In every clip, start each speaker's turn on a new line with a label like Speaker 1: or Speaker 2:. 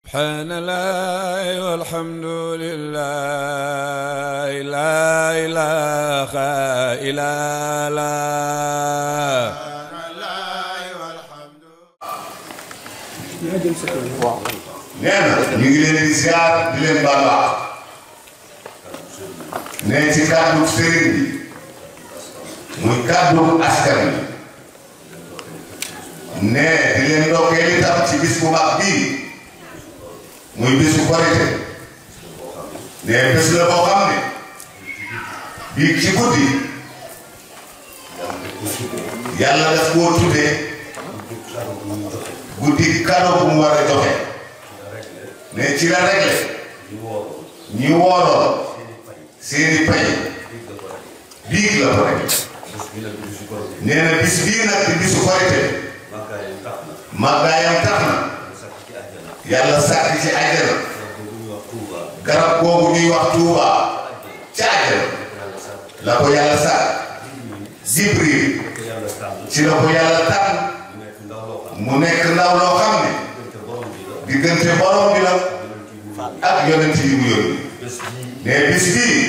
Speaker 1: سبحان الله والحمد لله لا إله إلا الله
Speaker 2: nee na ñu ngi leen di ziar di leen baal wax nee ci kàddu sëriñ bi muy kàddu askan bi nee di leen ndokkeel itam ci bis bu mag bii muy bisu Korité nee bés la boo xam ne bii ci guddi yàlla daf koo tuddee guddi kado bu mu war a joxe ne ci la réglé ñi wooroon seeni pay biig la ko réglé nee na bis bii nag di bisu Korité màggaayam tax na yàlla sàkk ci àjjana garab googu ñuy wax Tuuba ca àjjana la ko yàlla sàkk Jibril ci la ko yàlla tànn mu nekk ndaw loo xam ne diggante borom bi la ak yonent yi mu yónni mais bis bii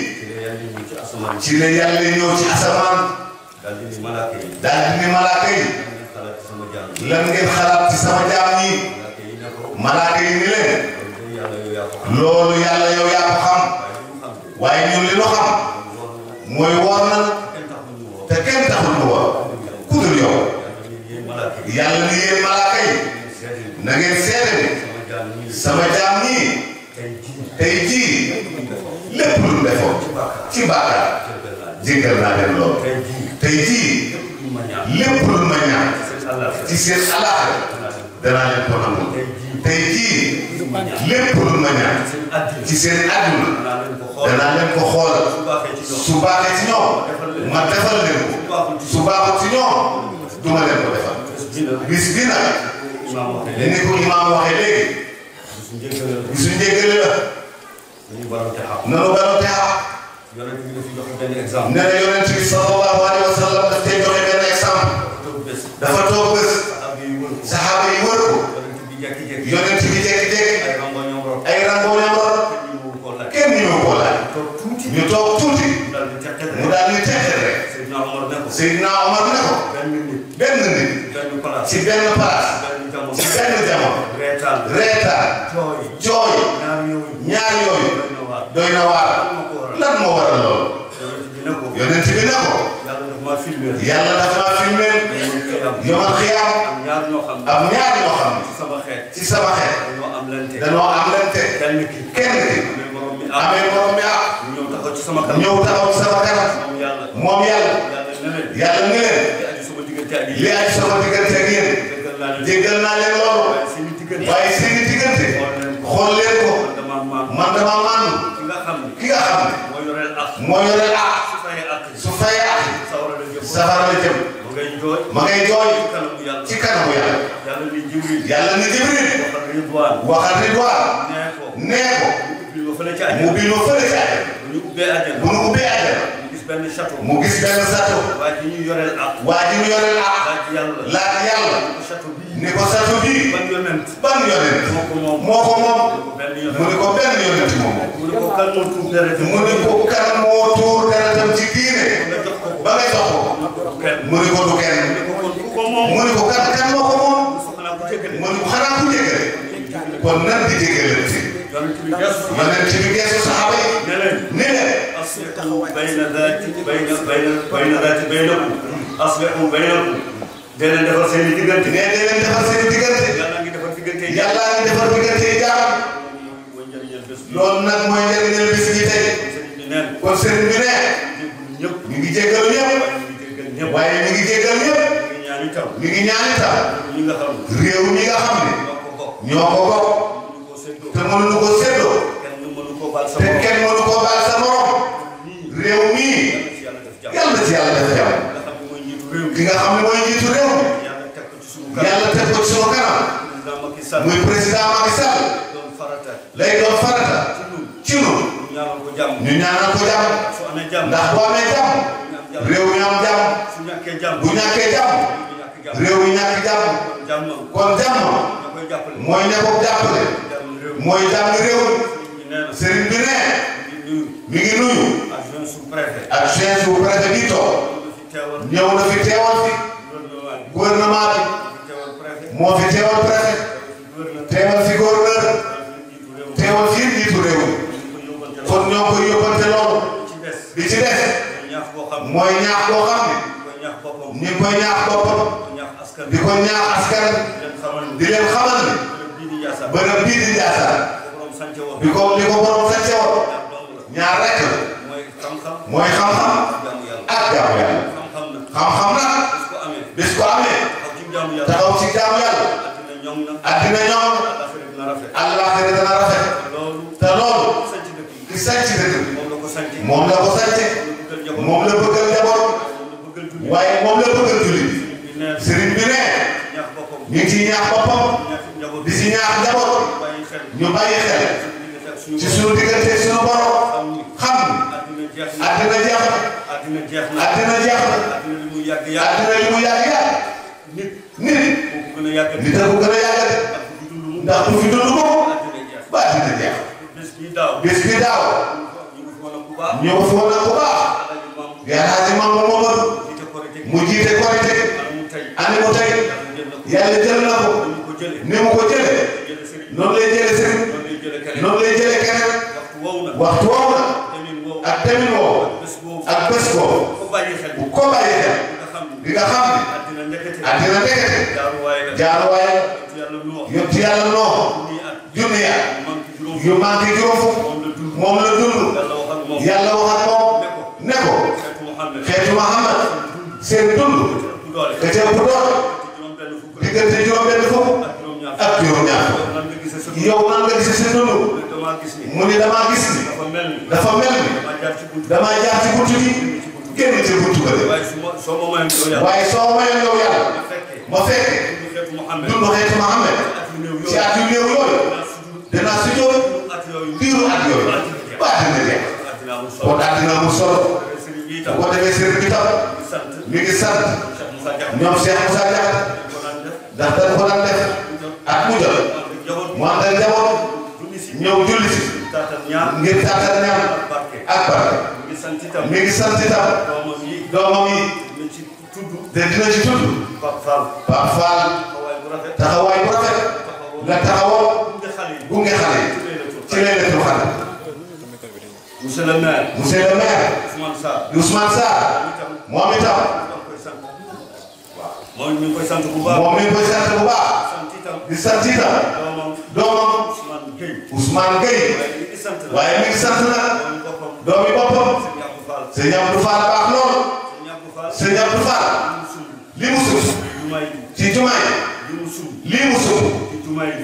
Speaker 2: ci la yàlla ñëw ci asamaan daal di ni malaaka yi lan ngeen xalaat ci sama jaam yi malaaka yi ni leen loolu yàlla yow yaa ko xam waaye ñun li ñu xam mooy woor na te kenn taxul ñu woor ku dul yow yàlla ni yéen malaaka yi na ngeen seede ni sama jaam ñii tey jii lépp lu mu defoon ci bàkkaar jéggal naa leen lool tey jii lépp lu ma ñaan ci seen alaaxira danaa leen ko nangu tey jii lépp lu ma ñaan ci seen àdduna danaa leen ko xoolal su baaxee ci ñoom ma defal leen ko su baaxul ci ñoom duma leen ko defal bis bi nag ni ko imaam waxee léegi bisu njëggale la nanu baroon te xam nee na yonent bi sallallahu alayhi wa sallam daf tey joxe benn exemple dafa toog bés saxaaba yi wër ko yonent bi jékki-jékki ay rangooñam rot kenn ñu ko laaj ñu toog tuuti mu daal di texe rek Seydina Omar ne ko benn nit ci benn place ci benn jamono reetaan jooy ñaar yooyu doy na waar lan moo waral loolu yonent bi ne ko yàlla dafa maa filmé yomal xiyaam am ñaar ñoo xam ne ci sama xeet danoo am lente kenn ki amee morom mi ak ñëw taxaw ci sama kanam moom yàlla ni leen li aju sama diggante ak yéen jéggal naa leen loolu waaye seeni diggante xool leen ko man dama màndu ki nga xam ne moo yoreel ak su fayee ak safara la jëm ma ngay jooy ci kanamu yàlla yàlla ni Jibril waxal Ridwaan nee ko mu bil ma fële ci àjjana bu nu ubbee àjjana mu gis benn château waa ji ñu yoreel ak laaj yàlla ni ko château bii ban yonent moo ko moom mu ni ko benn yonent moom mu ni ko kan moo tuur deretam ci diine ba nga jox ko mu ni ko du kenn mu ni ko kan moo ko moom mu ni ko xanaa ku jéggale kon nan di jéggalante yonent bi geesu saxaaba yi ne leen aslihu bayna baynakum dee leen defar seen i diggante dee leen defar seen i diggante yàlla ngi defar diggante yi jaam loolu nag mooy njëriñal bis gi tey kon sëriñ bi ne ñu ngi jéggal ñëpp waaye ñu ngi jéggal ñëpp ñu ngi ñaan itam réew mi nga xam ne ñoo ko bokk te mënuñu ko séddoo te kenn mënu koo baal sa morom réew mii yàlla na ci yàlla def jàmm ki nga xam ne mooy njiitu réew mi yàlla teg ko ci sunu kanam muy président Macky Sall lay doon farata ci ñun ñu ñaanal ko jàmm ndax bu amee jàmm réew mi am jàmm bu ñàkkee jàmm réew mi ñàkk jàmm kon jàmm mooy ne ko jàppale mooy jàmm réew sëriñ bi ne mi ngi nuyu
Speaker 1: adjoint sous-préfet
Speaker 2: bi toog ñëw na fi teewal fi gouvernement bi moo fi teewal préfet teewal fi gouverneur teewal fi njiitu réew kon ñoo koy yóbbante loolu bi ci des mooy ñaax boo xam ne ñu ngi koy ñaax boppam di ko ñaax askan di leen xamal ne bërëb bii di Ndiassane li ko borom sànce woon ñaar rek la mooy xam-xam ak jaamu yàlla xam-xam nag bis ko amee taxaw ci jaamu yàlla addina ñoom àllaaxira dana rafet te loolu ki sànc dëkk bi moom la ko sànce moom la bëggal njaboot waaye moom la bëggal jullit sëriñ bi ne ñu ngi ciy ñaax boppam di si ñaax njaboot ñu bàyyi xel ci sunu diggante sunu borom xam ni àddina jeex na àddina li mu yàgg nit a ko gën a yàgg ndax du fi dund ko ba àddina jeex bés bi daaw ñu ko foon na ku baax Alaaji Mamadou Mamadou mu jiite Korité ani mu tey yàlla jël na ko ni mu ko jëlee noonu lay jëlee sëriñ noonu lay jëlee keneen waxtu woowu na ak demin woowu ak bés boobu bu ko bàyyi xel di nga xam ni àddina ndekete jaaruwaay yonent yàlla noo junni at yu manqué juróom fukk moom la dund yàlla wax ak moom ne ko xeetu Muhammad seen dund ka ca ëpp doole diggante juróom-benn fukk ak juróom-ñaar yow nan nga gisee seen dund mu ni damaa gis ni dafa mel ni damaa jaar ci buntu bi génn ci buntu ba de waaye soo mayoon yow yàlla ma fekke dund xeetu Muhammad ci at yu néew yooyu dinaa si jóg biiru at yooyu ba àddina jeex kon àddina amul solo bu ko defee sëriñ bi tam mi ngi sant ñoom Cheikh Moussa Diakhaté ndax dañ ko daan def ak mu jot mu ànd ak njaboot ñëw julli si ngir taatal ñaan ak barke mi ngi sant itam doomam yi te dina ci tudd Pape Fall taxawaay bu rafet la taxawoo gunge xale yi ci laylatul xadr
Speaker 1: monsieur le maire
Speaker 2: Ousmane Sarr moom itam
Speaker 1: moom mi ngi koy sant bu baax
Speaker 2: di sant itam doomam Ousmane Gueye waaye mi ngi sant nag doomi boppam sëñ Abdou Fall baax lool sëñ Abdou Fall li mu sut ci jumaay li mu sut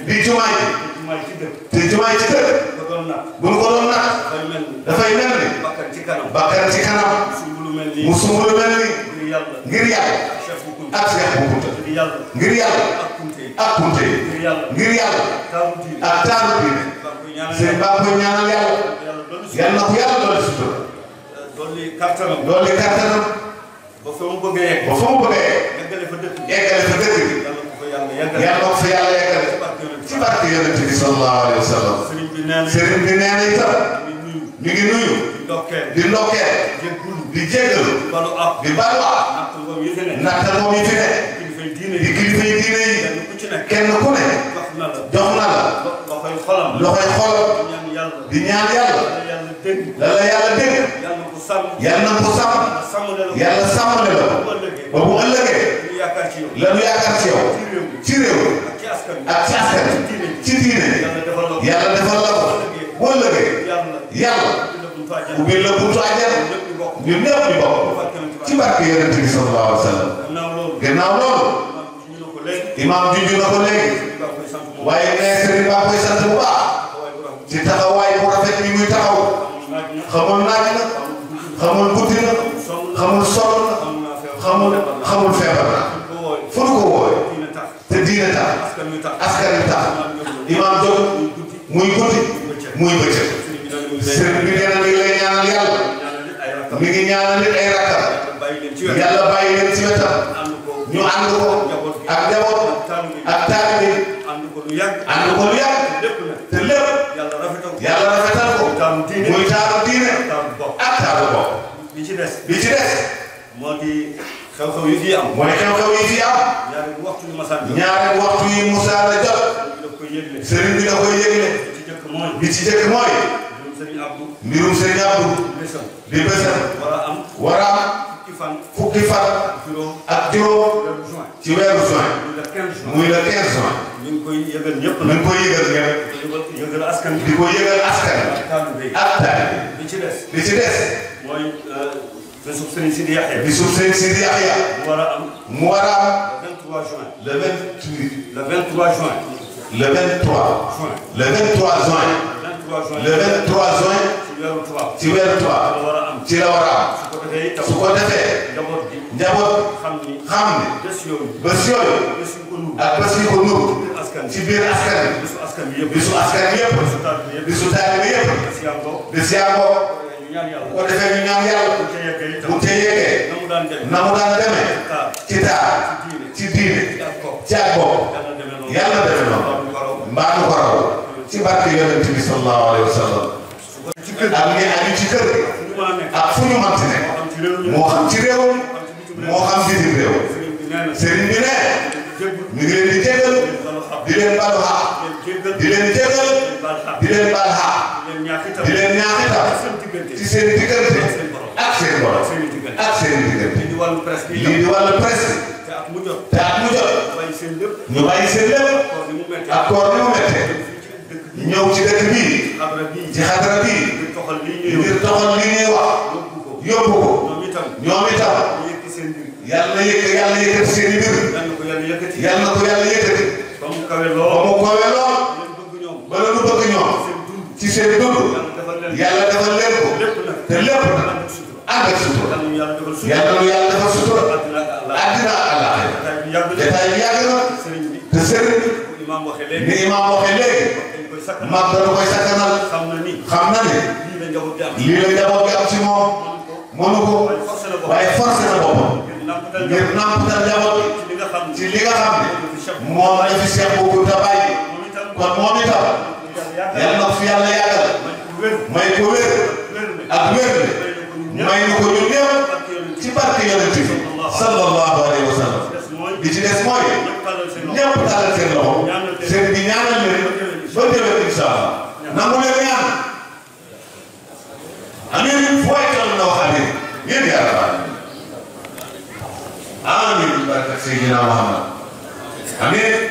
Speaker 2: di jumaay te jumaay ci dëkk bu nu ko doon nag dafay mel ni bakkan ci kanam mu sumb lu mel ni ngir yàlla ak Seex bu Kunta ngir yàlla ak kunte ngir yàlla ak taaru diine seen baa koy ñaanal yàlla yal na ko yàlla doole sutura dolli kattanam ba fa mu bëggee eggale fa dëkk bi yàlla na ko fa yàlla yeggale ci barke yonent bi sallallahu alayhi wa sallam sëriñ bi nee na itam mi ngi nuyu di ndokkeel di jéggalu di balu ak natta moom yi fi ne di kilifa yi diine yi kenn ku ne jox na la loxoy xolam di ñaan yàlla la la yàlla dégg yàlla na ko sàmm yàlla sàmmale la ba bu ëllëgee la nu yaakaar ci yow ci réew ak ci askan ci diine yàlla defal la ko bu ëllëgee yàlla ubbi la buntu àjjana ñun ñëpp ñu bokk ci barke yonent bi sallallahu alayhi wa sallam gannaaw loolu imaam junj na ko léegi waaye nee sëriñ baa koy sant bu baax ci taxawaay bu rafet bi muy taxaw xamul naaj na xamul guddi na xamul sonn na xamul feebar na fu nu ko wooye te diine tax askan wi tax imaam jóg muy guddi muy bëccëg sëriñ bi nee na mi ngi lay ñaanal yàlla mi ngi ñaanal nit ay rakkam yàlla bàyyi leen ci wetam ñu ànd ko ak njaboot ak taalibe ànd ko lu yàgg te lépp
Speaker 1: ci des.
Speaker 2: bi ci des.
Speaker 1: moo di xew-xew yi fii am.
Speaker 2: mooy xew-xew yi fii am.
Speaker 1: ñaari waxtu yu masaan jot.
Speaker 2: ñaari waxtu yi Moussa la jot. sëriñ bi da koy yëgle. bi ci jëkk mooy. mbirum sëriñ Abdou. di bésam. war a am. fukki fan. ak juróom. ci weeru juin. muy le 15 juin.
Speaker 1: ñu ngi koy yëgal ñëpp.
Speaker 2: ñu ngi koy yëgal ñëpp.
Speaker 1: yëgal askan bi.
Speaker 2: di ko yëgal askan bi. ak taalibe bi.
Speaker 1: li ci des.
Speaker 2: li ci des.
Speaker 1: mooy bésub Sëriñ Sidi Yaxya.
Speaker 2: bésub Sëriñ Sidi Yaxya.
Speaker 1: mu war a am.
Speaker 2: mu war a am.
Speaker 1: le 23 juin.
Speaker 2: le 28.
Speaker 1: le 23 juin.
Speaker 2: le 23 juin. le 23 juin. le 23 juin. ci weeru tubaab. ci la war a am. su ko defee. njaboot xam ni. bés yooyu. ak bés yu ko nuru. ci biir askan bi. bisu askan bi yëpp. bisu taalibe yëpp. bés yaa ko. bu ko defee ñu ñaan yàlla. bu ca yeggee. na mu daan demee. ci taar. ci diine. ci ak bopp. yàlla demee noonu. mbaa nu ko raw. ci barke yonent bi sallallahu alayhi wa sallam. ak ngeen aju ci kër gi. ak fu ñu mënti ne. moo xam ci réew moo xam bitim réew. sëriñ bi ne. ñu ngi leen di jégal. di leen balu xaq. di leen jégal. di leen bal xaq. di leen ñaax itam. ci seen diggante. ak seen borom. ak seen diggante. lii di wàllu presse. te at mu jot. ñu bàyyi seen lépp. ak koor ni mu méttee. ñëw ci dëkk bii. ci xadara bii. ngir toxal li ñuy wax. yóbbu ko. ñoom itam. yàlla yëkkati seen i mbir. yàlla na ko yàlla yëkkati. ba mu kawe lool. ba la nu bëgg ñoom. ci seen dund. yàlla defal leen ko. te lépp ànd ak sutura. yàlla nu yàlla defal sutura. àddina ak àllaaxira. jotaay bi yàgg na. te sëriñ bi. ni imaam waxee léegi. mag dana koy sakkanal. xam na ne. lii la njaboot bi am ci moom. mënu ko. waaye forcé na boppam. ngir nampatal njaboot bi. ci li nga xam ne. moom la fi Seex bu Kunta bàyyi. kon moom itam. yàlla na fi yàlla yàggal. may ko wér. ak wér. may nu ko ñun ñëpp. ci barke yonent bi. sallallahu alayhi wa sallam. bi ci des mooy. ñëpp talal seen loxo. seen bi ñaanal leen. ba déwén incha allah. nangu leen ñaan. amiin fooy toll na wax amiin. yéen yaa rabbal amiin. barke Seydina Muhammad. amiin.